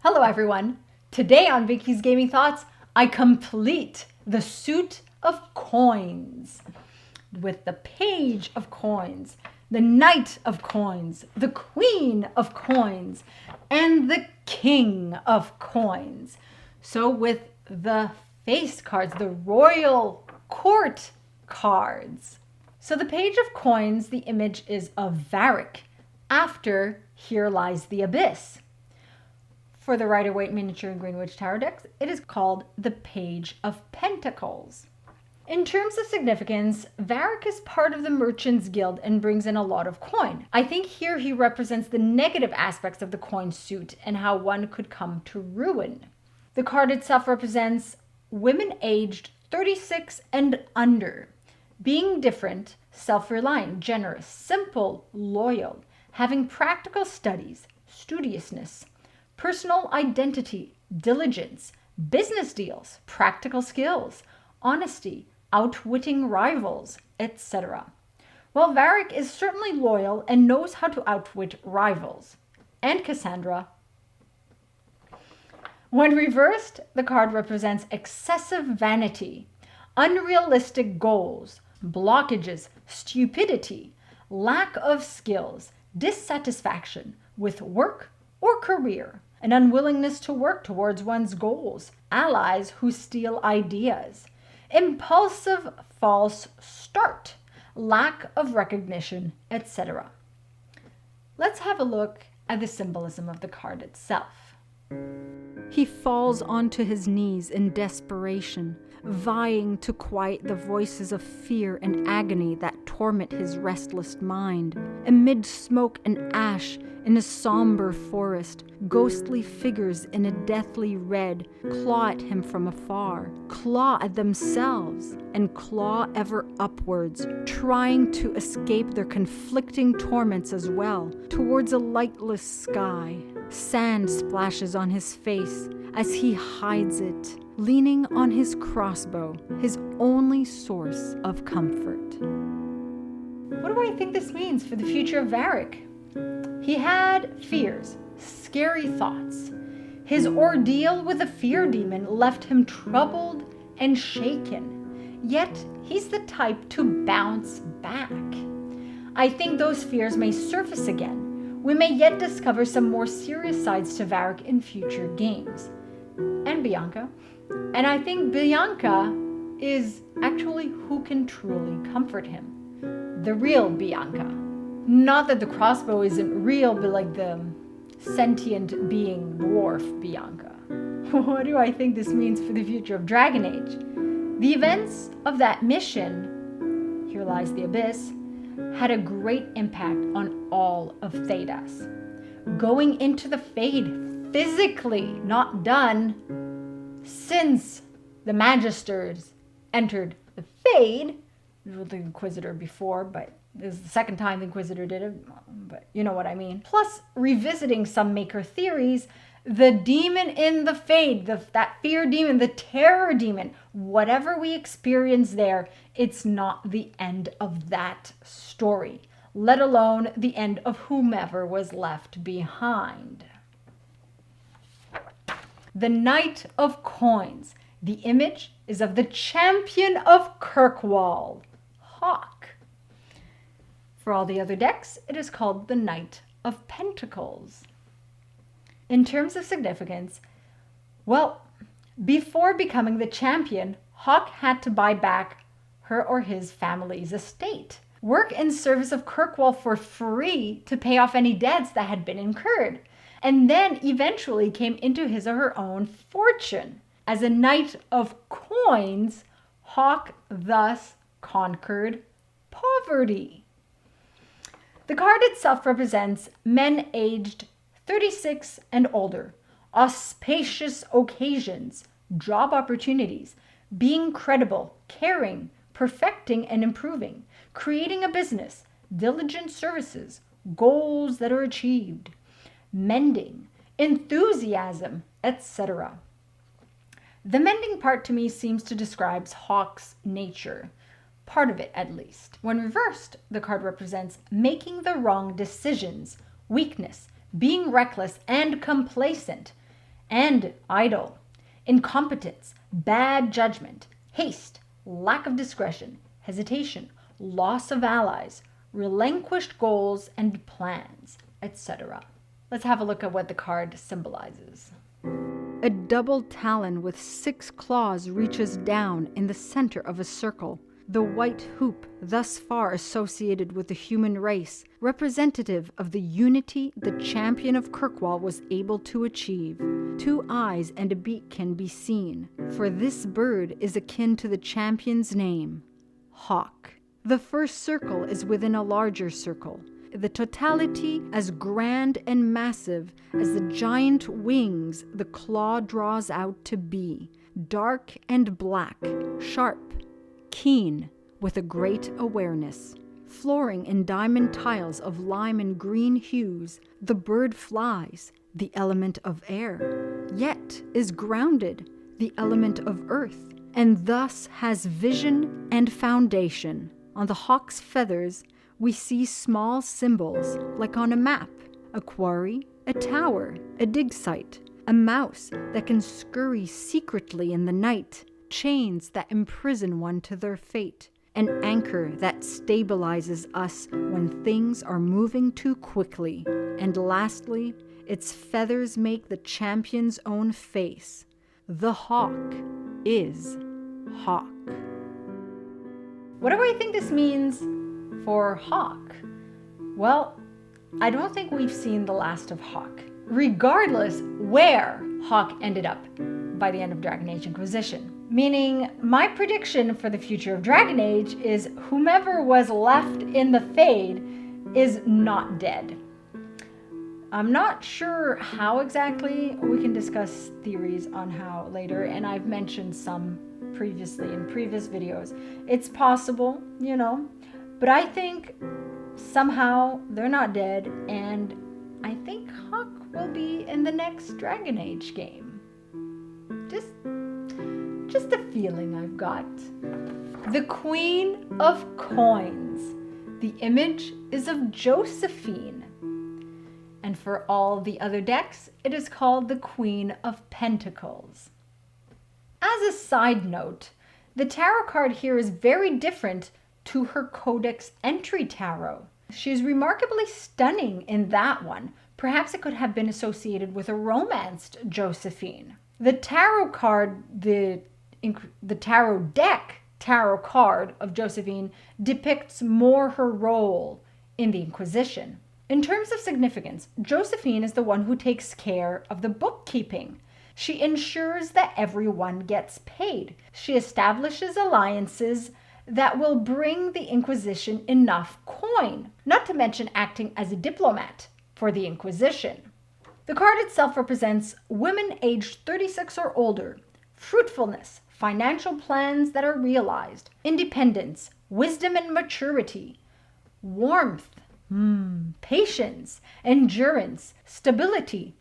Hello everyone! Today on Binky's Gaming Thoughts, I complete the suit of coins with the page of coins, the knight of coins, the queen of coins, and the king of coins. So with the face cards, the royal court cards. So the page of coins, the image is of Varric after Here Lies the Abyss. For the Rider-Waite Miniature and Greenwich Tarot decks, it is called the Page of Pentacles. In terms of significance, Varric is part of the Merchants Guild and brings in a lot of coin. I think here he represents the negative aspects of the coin suit and how one could come to ruin. The card itself represents women aged 36 and under, being different, self-reliant, generous, simple, loyal, having practical studies, studiousness, personal identity, diligence, business deals, practical skills, honesty, outwitting rivals, etc. Well, Varric is certainly loyal and knows how to outwit rivals. And Cassandra. When reversed, the card represents excessive vanity, unrealistic goals, blockages, stupidity, lack of skills, dissatisfaction with work or career, an unwillingness to work towards one's goals, allies who steal ideas, impulsive false start, lack of recognition, etc. Let's have a look at the symbolism of the card itself. He falls onto his knees in desperation, vying to quiet the voices of fear and agony that torment his restless mind. Amid smoke and ash, in a somber forest, ghostly figures in a deathly red claw at him from afar, claw at themselves, and claw ever upwards, trying to escape their conflicting torments as well, towards a lightless sky. Sand splashes on his face as he hides it, leaning on his crossbow, his only source of comfort. What do I think this means for the future of Varric? He had fears, scary thoughts. His ordeal with the fear demon left him troubled and shaken. Yet he's the type to bounce back. I think those fears may surface again. We may yet discover some more serious sides to Varric in future games. And Bianca. And I think Bianca is actually who can truly comfort him. The real Bianca. Not that the crossbow isn't real, but like the sentient being dwarf Bianca. What do I think this means for the future of Dragon Age? The events of that mission, Here Lies the Abyss, had a great impact on all of Thedas. Going into the Fade physically not done since the Magisters entered the Fade, with the Inquisitor before, but this is the second time the Inquisitor did it, but you know what I mean. Plus, revisiting some Maker theories, the demon in the Fade, that fear demon, the terror demon, whatever we experience there, it's not the end of that story, let alone the end of whomever was left behind. The Knight of Coins. The image is of the champion of Kirkwall, Hawke. For all the other decks, it is called the Knight of Pentacles. In terms of significance, well, before becoming the champion, Hawke had to buy back her or his family's estate, work in service of Kirkwall for free to pay off any debts that had been incurred, and then eventually came into his or her own fortune. As a Knight of Coins, Hawke thus conquered poverty. The card itself represents men aged 36 and older, auspicious occasions, job opportunities, being credible, caring, perfecting and improving, creating a business, diligent services, goals that are achieved, mending, enthusiasm, etc. The mending part to me seems to describe Hawke's nature. Part of it, at least. When reversed, the card represents making the wrong decisions, weakness, being reckless and complacent, and idle, incompetence, bad judgment, haste, lack of discretion, hesitation, loss of allies, relinquished goals and plans, etc. Let's have a look at what the card symbolizes. A double talon with 6 claws reaches down in the center of a circle. The white hoop, thus far associated with the human race, representative of the unity the champion of Kirkwall was able to achieve. 2 eyes and a beak can be seen, for this bird is akin to the champion's name, Hawke. The first circle is within a larger circle, the totality as grand and massive as the giant wings the claw draws out to be, dark and black, sharp, keen, with a great awareness. Flooring in diamond tiles of lime and green hues, the bird flies, the element of air, yet is grounded, the element of earth, and thus has vision and foundation. On the hawk's feathers, we see small symbols, like on a map, a quarry, a tower, a dig site, a mouse that can scurry secretly in the night, chains that imprison one to their fate, an anchor that stabilizes us when things are moving too quickly. And lastly, its feathers make the champion's own face. The hawk is Hawke. What do I think this means for Hawke? Well, I don't think we've seen the last of Hawke, regardless where Hawke ended up by the end of Dragon Age Inquisition. Meaning, my prediction for the future of Dragon Age is whomever was left in the Fade is not dead. I'm not sure how exactly. We can discuss theories on how later, and I've mentioned some previously in previous videos. It's possible, but I think somehow they're not dead, and I think Hawke will be in the next Dragon Age game. Just a feeling I've got. The Queen of Coins. The image is of Josephine. And for all the other decks, it is called the Queen of Pentacles. As a side note, the tarot card here is very different to her Codex entry tarot. She is remarkably stunning in that one. Perhaps it could have been associated with a romanced Josephine. The tarot card, the tarot deck tarot card of Josephine depicts more her role in the Inquisition. In terms of significance, Josephine is the one who takes care of the bookkeeping. She ensures that everyone gets paid. She establishes alliances that will bring the Inquisition enough coin, not to mention acting as a diplomat for the Inquisition. The card itself represents women aged 36 or older, fruitfulness, financial plans that are realized, independence, wisdom and maturity, warmth, patience, endurance, stability,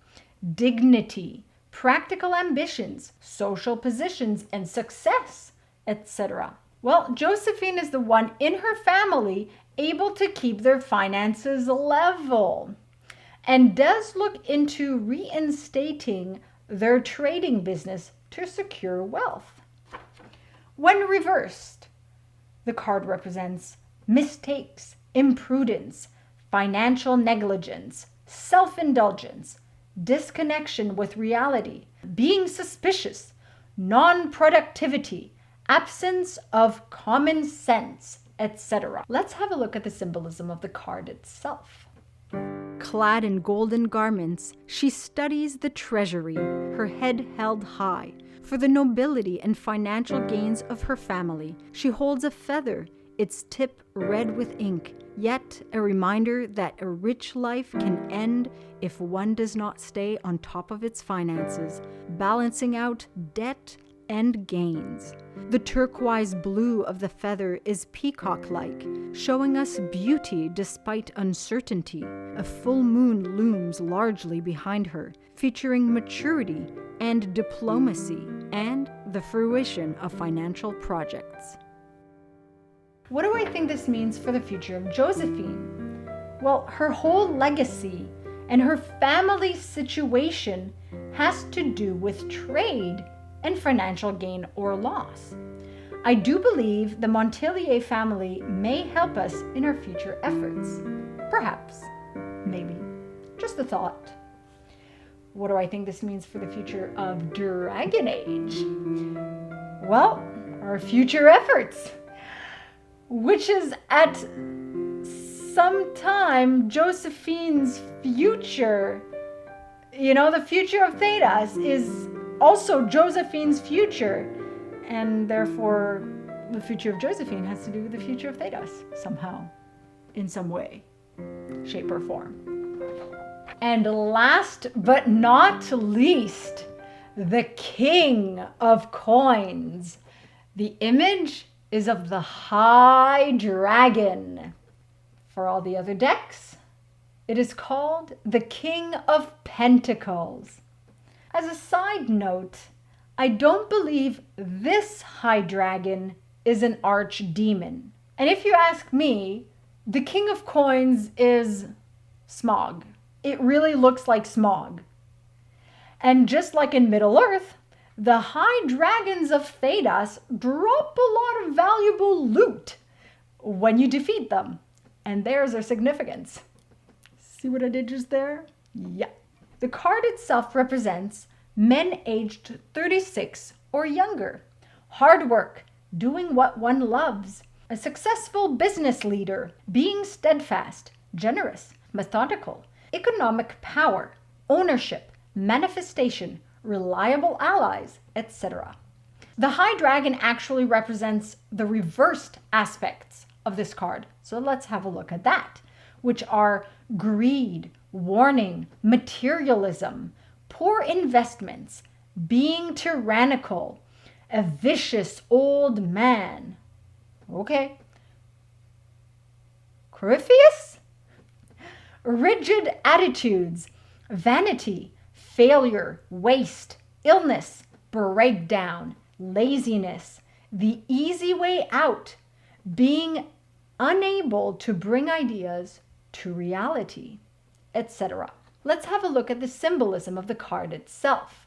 dignity, practical ambitions, social positions, and success, etc. Well, Josephine is the one in her family able to keep their finances level, and does look into reinstating their trading business to secure wealth. When reversed, the card represents mistakes, imprudence, financial negligence, self-indulgence, disconnection with reality, being suspicious, non-productivity, absence of common sense, etc. Let's have a look at the symbolism of the card itself. Clad in golden garments, she studies the treasury, her head held high. For the nobility and financial gains of her family, she holds a feather, its tip red with ink, yet a reminder that a rich life can end if one does not stay on top of its finances, balancing out debt and gains. The turquoise blue of the feather is peacock-like, showing us beauty despite uncertainty. A full moon looms largely behind her, featuring maturity and diplomacy and the fruition of financial projects. What do I think this means for the future of Josephine? Well, her whole legacy and her family situation has to do with trade and financial gain or loss. I do believe the Montelier family may help us in our future efforts. Perhaps. Maybe. Just a thought. What do I think this means for the future of Dragon Age? Well, our future efforts, which is at some time Josephine's future. You know, the future of Thedas is also Josephine's future, and therefore the future of Josephine has to do with the future of Thedas somehow, in some way, shape, or form. And last but not least, the King of Coins. The image is of the High Dragon. For all the other decks, it is called the King of Pentacles. As a side note, I don't believe this High Dragon is an archdemon. And if you ask me, the King of Coins is Smog. It really looks like Smog. And just like in Middle-earth, the High Dragons of Thedas drop a lot of valuable loot when you defeat them. And there's their significance. See what I did just there? Yeah. The card itself represents men aged 36 or younger. Hard work, doing what one loves. A successful business leader, being steadfast, generous, methodical. Economic power, ownership, manifestation, reliable allies, etc. The High Dragon actually represents the reversed aspects of this card. So let's have a look at that, which are greed, warning, materialism, poor investments, being tyrannical, a vicious old man. Okay. Corypheus? Rigid attitudes, vanity, failure, waste, illness, breakdown, laziness, the easy way out, being unable to bring ideas to reality, etc. Let's have a look at the symbolism of the card itself.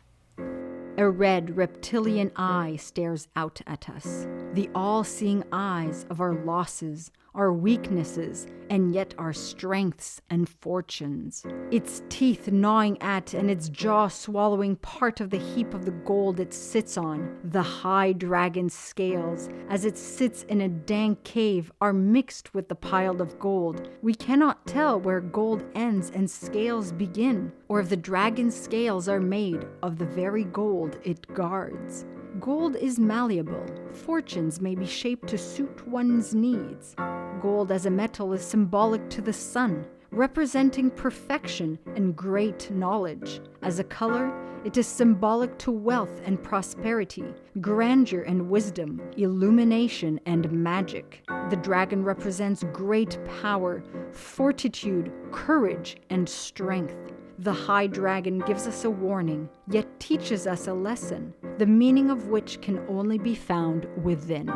A red reptilian eye stares out at us, the all-seeing eyes of our losses, our weaknesses, and yet our strengths and fortunes. Its teeth gnawing at and its jaw swallowing part of the heap of the gold it sits on. The High Dragon's scales, as it sits in a dank cave, are mixed with the pile of gold. We cannot tell where gold ends and scales begin, or if the dragon's scales are made of the very gold it guards. Gold is malleable. Fortunes may be shaped to suit one's needs. Gold as a metal is symbolic to the sun, representing perfection and great knowledge. As a color, it is symbolic to wealth and prosperity, grandeur and wisdom, illumination and magic. The dragon represents great power, fortitude, courage, and strength. The High Dragon gives us a warning, yet teaches us a lesson, the meaning of which can only be found within.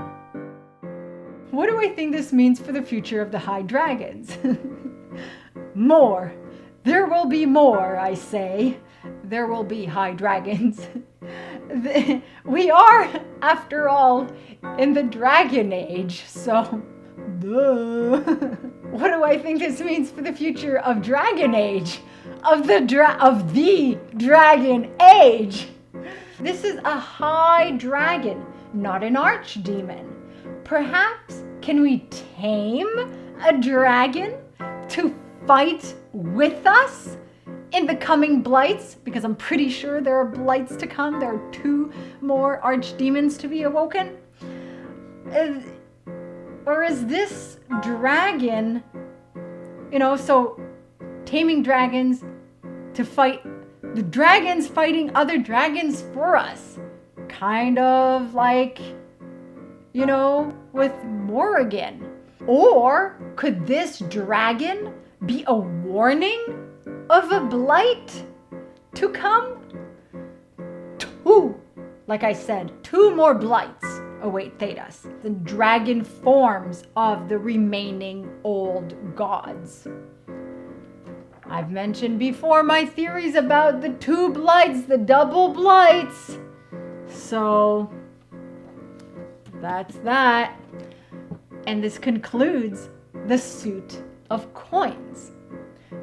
What do I think this means for the future of the High Dragons? More. There will be more, I say. There will be High Dragons. We are, after all, in the Dragon Age, so duh. What do I think this means for the future of Dragon Age? Of the Dragon Age. This is a High Dragon, not an archdemon. Perhaps can we tame a dragon to fight with us in the coming blights? Because I'm pretty sure there are blights to come. There are 2 more archdemons to be awoken. Or is this dragon, so taming dragons to fight, the dragons fighting other dragons for us. Kind of like, with Morrigan. Or could this dragon be a warning of a blight to come? 2, like I said, 2 more blights await Thedas, the dragon forms of the remaining old gods. I've mentioned before my theories about the two blights, the double blights. So that's that. And this concludes the suit of coins.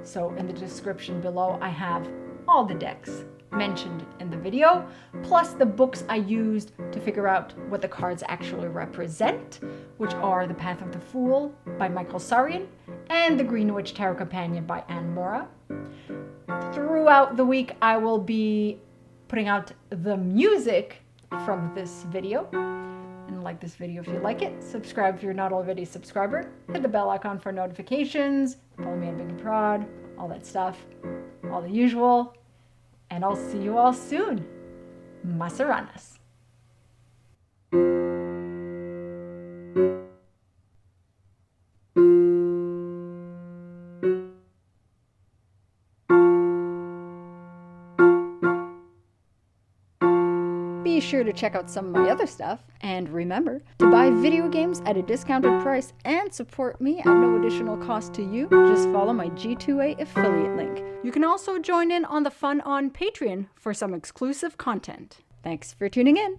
So in the description below, I have all the decks mentioned in the video, plus the books I used to figure out what the cards actually represent, which are The Path of the Fool by Michael Sarian and The Greenwich Tarot Companion by Anne Mora. Throughout the week, I will be putting out the music from this video. And like this video if you like it. Subscribe if you're not already a subscriber. Hit the bell icon for notifications. Follow me on Binky Prod, all that stuff, all the usual. And I'll see you all soon. Masaranas. Be sure to check out some of my other stuff, and remember to buy video games at a discounted price and support me at no additional cost to you. Just follow my G2A affiliate link. You can also join in on the fun on Patreon for some exclusive content. Thanks for tuning in.